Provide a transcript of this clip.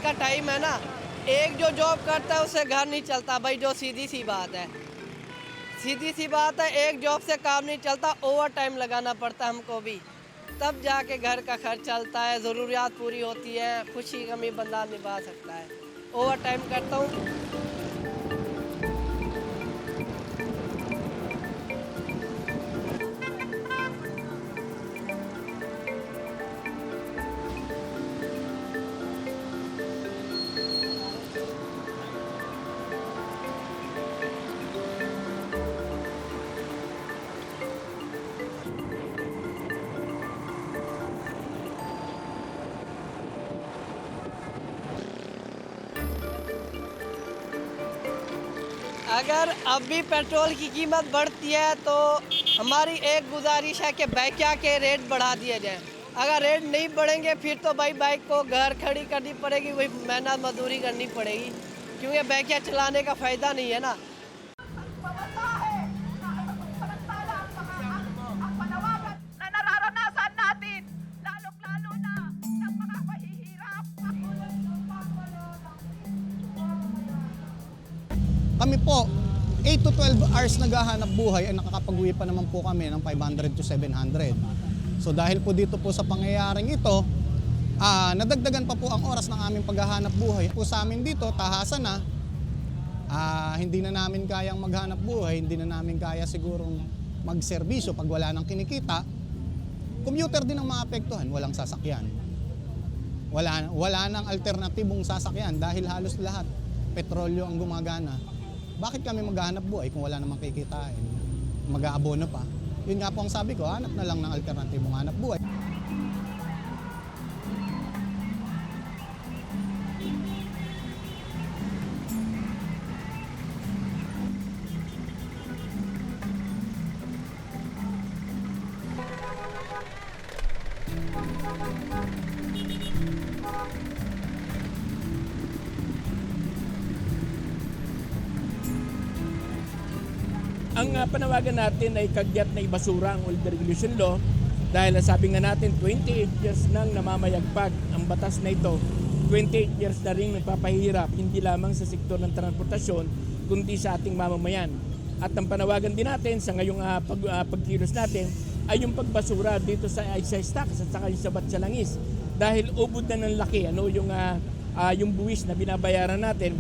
का टाइम है ना, एक जो जॉब करता है उससे घर नहीं चलता भाई, जो सीधी सी बात है। सीधी सी बात है, एक जॉब से काम नहीं चलता, ओवर टाइम लगाना पड़ता है हमको भी, तब जाके घर का खर्च चलता है, ज़रूरियात पूरी होती है, खुशी कमी बंदा निभा सकता है। ओवर टाइम करता हूँ। अगर अब भी पेट्रोल की कीमत बढ़ती है तो हमारी एक गुजारिश है कि बाइकिया के रेट बढ़ा दिए जाएं। अगर रेट नहीं बढ़ेंगे फिर तो भाई बाइक को घर खड़ी करनी पड़ेगी, वही मेहनत मजदूरी करनी पड़ेगी, क्योंकि बाइकिया चलाने का फ़ायदा नहीं है ना। pamasahe samantala ang panawagan na nararanasan natin, lalong-lalo na ng mga mahihirap. Kami po, 8 to 12 hours naghahanap buhay ay nakakapag-uwi pa naman po kami ng 500 to 700. So dahil po dito po sa pangyayaring ito, nadagdagan pa po ang oras ng aming paghahanap buhay. Po sa amin dito, tahasan na, hindi na namin kayang maghanap buhay, hindi na namin kaya sigurong magserbisyo pag wala nang kinikita. Commuter din ang maapektuhan, walang sasakyan. Wala nang alternatibong sasakyan dahil halos lahat petrolyo ang gumagana. Bakit kami maghahanap buhay kung wala namang kikitain? Mag-aabono pa. Yun nga po ang sabi ko, hanap na lang ng alternatibong hanap buhay. Ang panawagan natin ay kagyat na ibasura ang Old Regulation Law dahil sabi nga natin 28 years nang namamayagpag ang batas na ito. 28 years na rin nagpapahirap hindi lamang sa sektor ng transportasyon kundi sa ating mamamayan. At ang panawagan din natin sa ngayong pagkilos natin ay yung pagbasura dito sa stocks at saka yung sa Batsalangis dahil ubod na ng laki yung buwis na binabayaran natin